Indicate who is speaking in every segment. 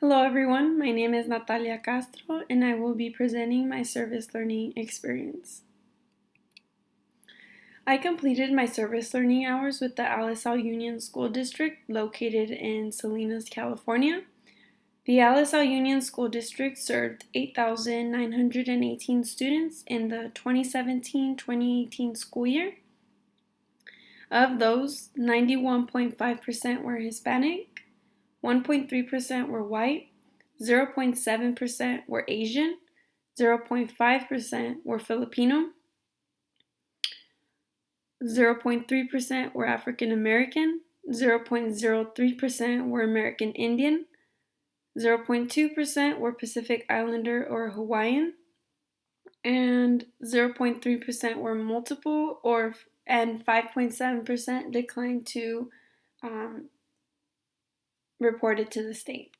Speaker 1: Hello everyone, my name is Natalia Castro and I will be presenting my service learning experience. I completed my service learning hours with the Alisal Union School District located in Salinas, California. The Alisal Union School District served 8,918 students in the 2017-2018 school year. Of those, 91.5% were Hispanic, 1.3% were white, 0.7% were Asian, 0.5% were Filipino, 0.3% were African American, 0.03% were American Indian, 0.2% were Pacific Islander or Hawaiian, and 0.3% were multiple and 5.7% declined to report it to the state.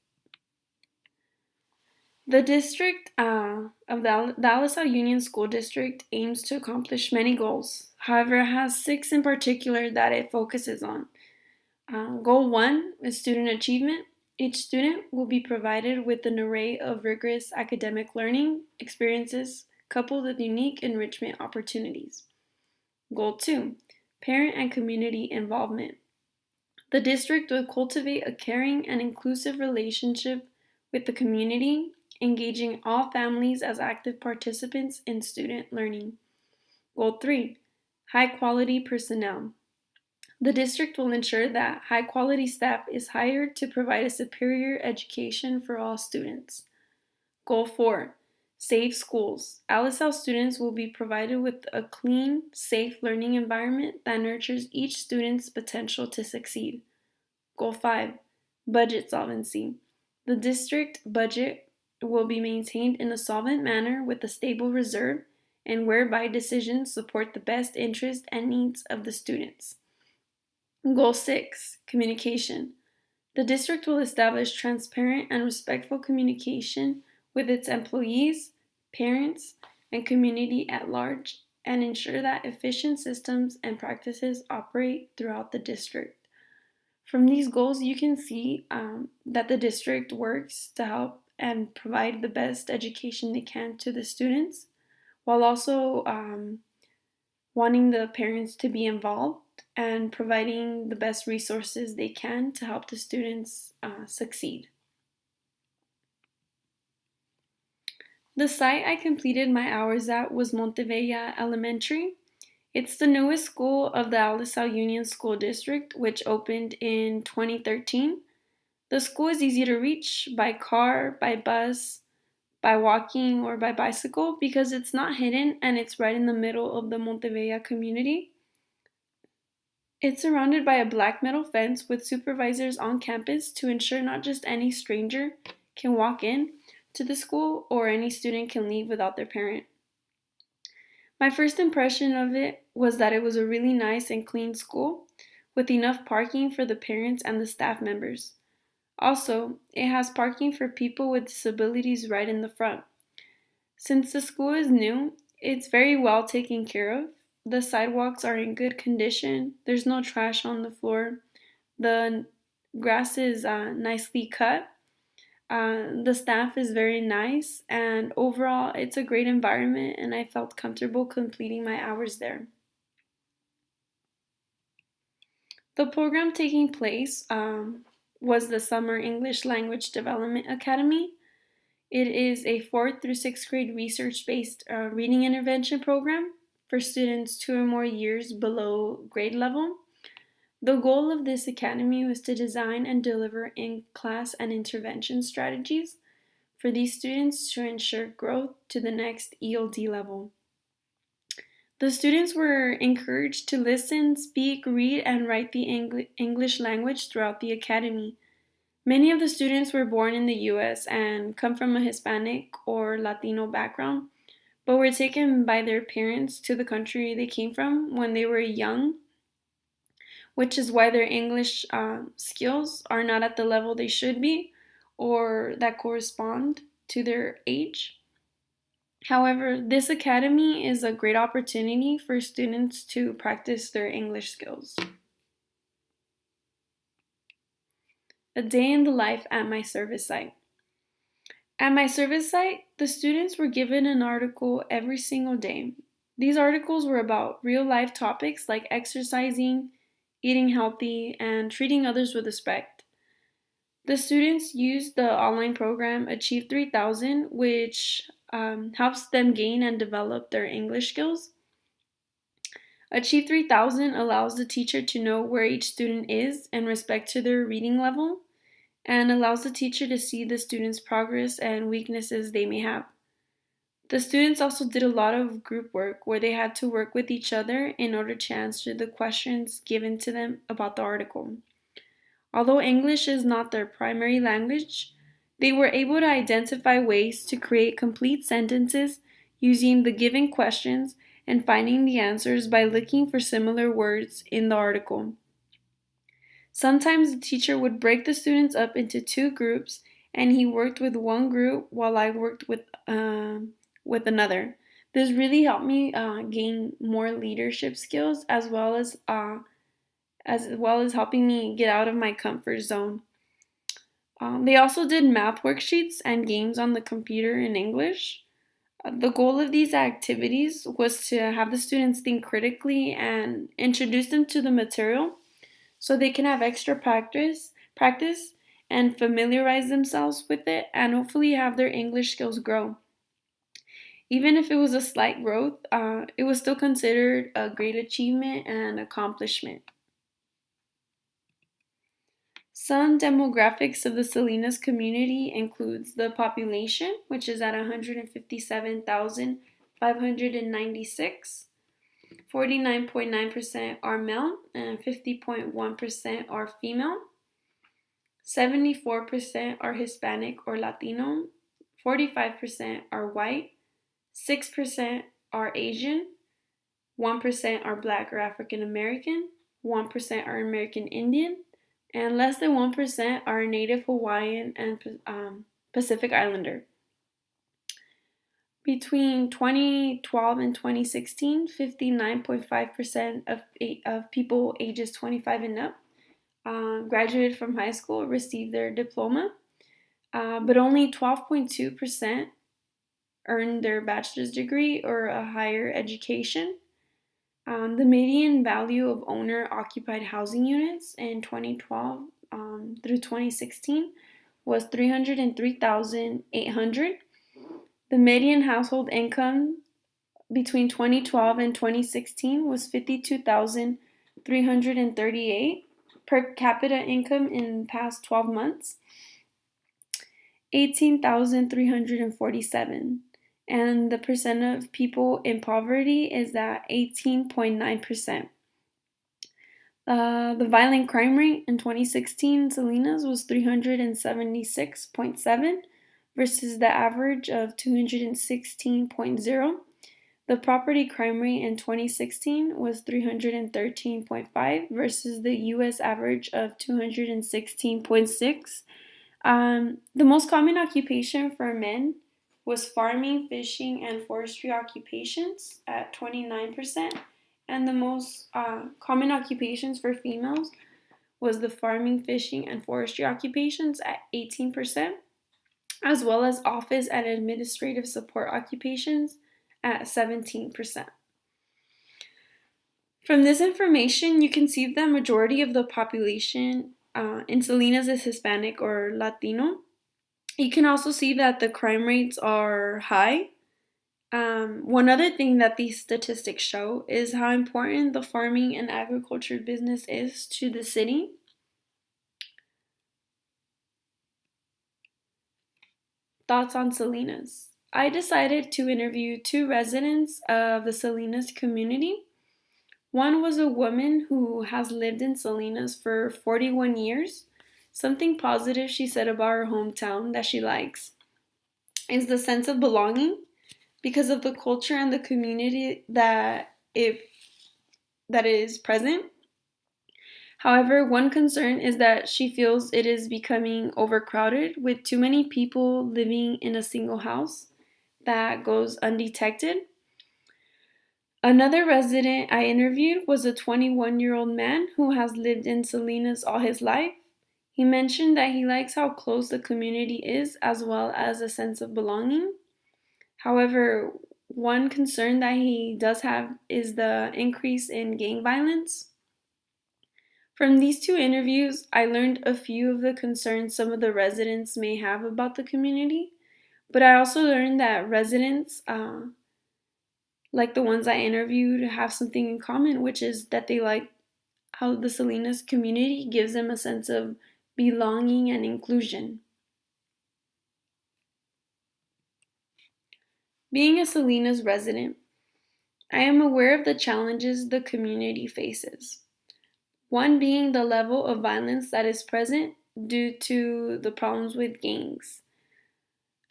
Speaker 1: The district of the Alisal Union School District aims to accomplish many goals. However, it has 6 in particular that it focuses on. Goal 1 is student achievement. Each student will be provided with an array of rigorous academic learning experiences coupled with unique enrichment opportunities. Goal 2, parent and community involvement. The district will cultivate a caring and inclusive relationship with the community, engaging all families as active participants in student learning. Goal 3, high quality personnel. The district will ensure that high quality staff is hired to provide a superior education for all students. Goal 4, safe schools. Alisal students will be provided with a clean, safe learning environment that nurtures each student's potential to succeed. Goal 5, budget solvency. The district budget will be maintained in a solvent manner with a stable reserve and whereby decisions support the best interest and needs of the students. Goal 6, communication. The district will establish transparent and respectful communication with its employees, parents, and community at large and ensure that efficient systems and practices operate throughout the district. From these goals, you can see that the district works to help and provide the best education they can to the students, while also wanting the parents to be involved and providing the best resources they can to help the students succeed. The site I completed my hours at was Montebella Elementary. It's the newest school of the Alisal Union School District, which opened in 2013. The school is easy to reach by car, by bus, by walking, or by bicycle because it's not hidden and it's right in the middle of the Montebella community. It's surrounded by a black metal fence with supervisors on campus to ensure not just any stranger can walk in to the school or any student can leave without their parent. My first impression of it was that it was a really nice and clean school with enough parking for the parents and the staff members. Also, it has parking for people with disabilities right in the front. Since the school is new, it's very well taken care of. The sidewalks are in good condition. There's no trash on the floor. The grass is nicely cut. The staff is very nice, and overall, it's a great environment, and I felt comfortable completing my hours there. The program taking place was the Summer English Language Development Academy. It is a 4th through 6th grade research-based reading intervention program for students 2 or more years below grade level. The goal of this academy was to design and deliver in-class and intervention strategies for these students to ensure growth to the next ELD level. The students were encouraged to listen, speak, read, and write the English language throughout the academy. Many of the students were born in the U.S. and come from a Hispanic or Latino background, but were taken by their parents to the country they came from when they were young, which is why their English skills are not at the level they should be or that correspond to their age. However, this academy is a great opportunity for students to practice their English skills. A day in the life at my service site. At my service site, the students were given an article every single day. These articles were about real life topics like exercising, eating healthy, and treating others with respect. The students used the online program Achieve 3000, which helps them gain and develop their English skills. Achieve 3000 allows the teacher to know where each student is in respect to their reading level and allows the teacher to see the students' progress and weaknesses they may have. The students also did a lot of group work where they had to work with each other in order to answer the questions given to them about the article. Although English is not their primary language, they were able to identify ways to create complete sentences using the given questions and finding the answers by looking for similar words in the article. Sometimes the teacher would break the students up into two groups and he worked with one group while I worked with another. This really helped me gain more leadership skills as well as helping me get out of my comfort zone. They also did math worksheets and games on the computer in English. The goal of these activities was to have the students think critically and introduce them to the material so they can have extra practice and familiarize themselves with it and hopefully have their English skills grow. Even if it was a slight growth, it was still considered a great achievement and accomplishment. Some demographics of the Salinas community includes the population, which is at 157,596. 49.9% are male and 50.1% are female. 74% are Hispanic or Latino. 45% are white. 6% are Asian. 1% are Black or African American. 1% are American Indian. And less than 1% are Native Hawaiian and Pacific Islander. Between 2012 and 2016, 59.5% of people ages 25 and up graduated from high school, received their diploma, but only 12.2% earned their bachelor's degree or a higher education. The median value of owner-occupied housing units in 2012 through 2016 was 303,800. The median household income between 2012 and 2016 was 52,338. Per capita income in the past 12 months, 18,347. And the percent of people in poverty is at 18.9%. The violent crime rate in 2016 Salinas was 376.7 versus the average of 216.0. The property crime rate in 2016 was 313.5 versus the US average of 216.6. The most common occupation for men was farming, fishing, and forestry occupations at 29%, and the most common occupations for females was the farming, fishing, and forestry occupations at 18%, as well as office and administrative support occupations at 17%. From this information, you can see the majority of the population in Salinas is Hispanic or Latino. You can also see that the crime rates are high. One other thing that these statistics show is how important the farming and agriculture business is to the city. Thoughts on Salinas. I decided to interview two residents of the Salinas community. One was a woman who has lived in Salinas for 41 years. Something positive she said about her hometown that she likes is the sense of belonging because of the culture and the community that is present. However, one concern is that she feels it is becoming overcrowded with too many people living in a single house that goes undetected. Another resident I interviewed was a 21-year-old man who has lived in Salinas all his life. He mentioned that he likes how close the community is as well as a sense of belonging. However, one concern that he does have is the increase in gang violence. From these two interviews, I learned a few of the concerns some of the residents may have about the community, but I also learned that residents, like the ones I interviewed, have something in common, which is that they like how the Salinas community gives them a sense of belonging and inclusion. Being a Salinas resident, I am aware of the challenges the community faces. One being the level of violence that is present due to the problems with gangs.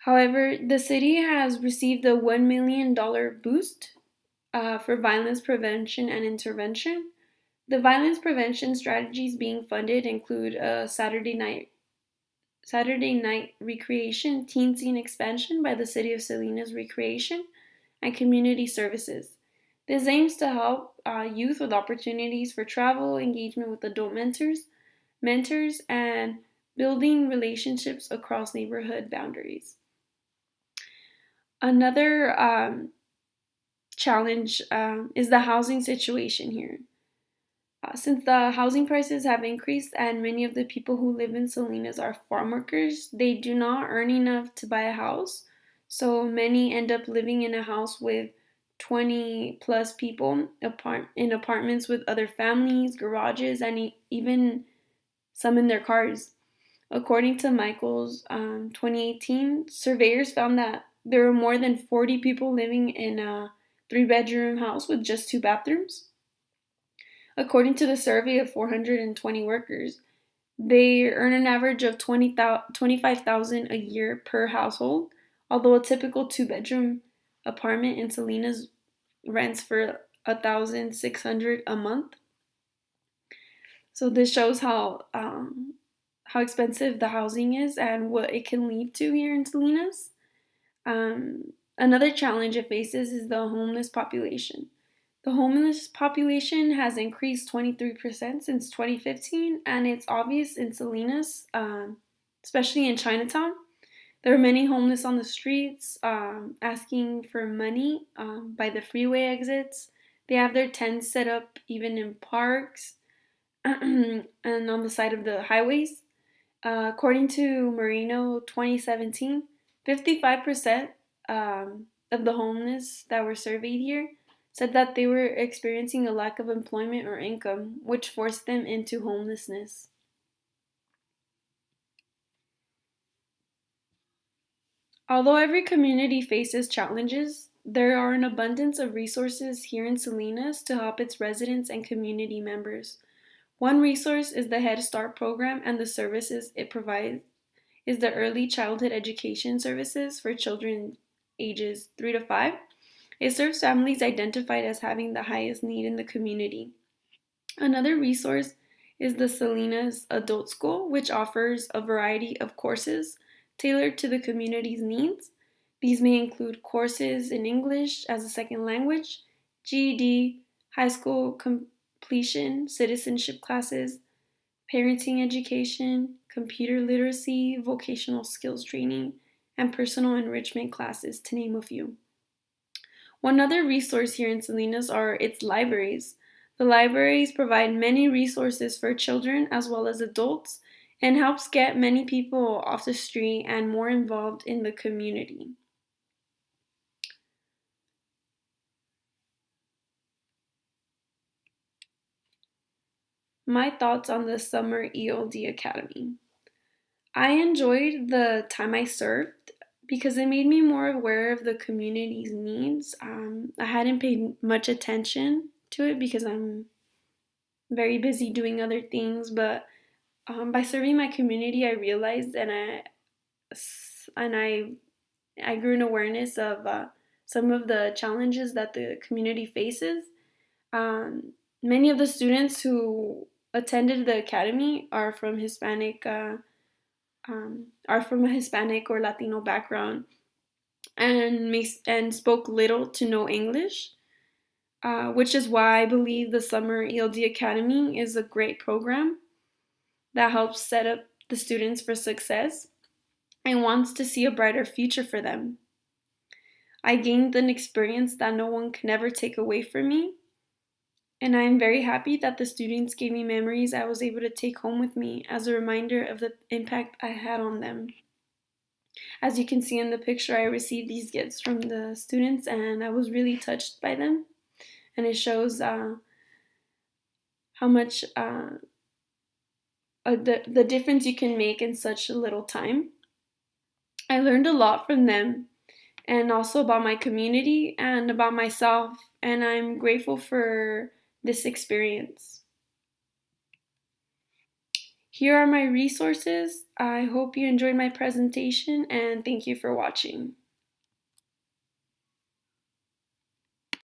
Speaker 1: However, the city has received a $1 million boost for violence prevention and intervention. The violence prevention strategies being funded include a Saturday night recreation, teen scene expansion by the City of Salinas Recreation, and community services. This aims to help youth with opportunities for travel, engagement with adult mentors, and building relationships across neighborhood boundaries. Another challenge is the housing situation here. Since the housing prices have increased and many of the people who live in Salinas are farm workers, they do not earn enough to buy a house. So many end up living in a house with 20 plus people in apartments with other families, garages, and even some in their cars. According to Michael's 2018, surveyors found that there were more than 40 people living in a three-bedroom house with just two bathrooms. According to the survey of 420 workers, they earn an average of 25,000 a year per household, although a typical two-bedroom apartment in Salinas rents for 1,600 a month. So this shows how expensive the housing is and what it can lead to here in Salinas. Another challenge it faces is the homeless population. The homeless population has increased 23% since 2015, and it's obvious in Salinas, especially in Chinatown. There are many homeless on the streets asking for money by the freeway exits. They have their tents set up even in parks and on the side of the highways. According to Marino 2017, 55% of the homeless that were surveyed here said that they were experiencing a lack of employment or income, which forced them into homelessness. Although every community faces challenges, there are an abundance of resources here in Salinas to help its residents and community members. One resource is the Head Start program, and the services it provides is the early childhood education services for children ages 3 to 5. It serves families identified as having the highest need in the community. Another resource is the Salinas Adult School, which offers a variety of courses tailored to the community's needs. These may include courses in English as a second language, GED, high school completion, citizenship classes, parenting education, computer literacy, vocational skills training, and personal enrichment classes, to name a few. One other resource here in Salinas are its libraries. The libraries provide many resources for children as well as adults and helps get many people off the street and more involved in the community. My thoughts on the Summer ELD Academy. I enjoyed the time I served because it made me more aware of the community's needs. I hadn't paid much attention to it because I'm very busy doing other things, but by serving my community, I realized and I grew an awareness of some of the challenges that the community faces. Many of the students who attended the academy are from a Hispanic or Latino background and spoke little to no English, which is why I believe the Summer ELD Academy is a great program that helps set up the students for success and wants to see a brighter future for them. I gained an experience that no one can ever take away from me, and I am very happy that the students gave me memories I was able to take home with me as a reminder of the impact I had on them. As you can see in the picture, I received these gifts from the students and I was really touched by them. And it shows how much the difference you can make in such a little time. I learned a lot from them and also about my community and about myself, and I'm grateful for this experience. Here are my resources. I hope you enjoyed my presentation and thank you for watching.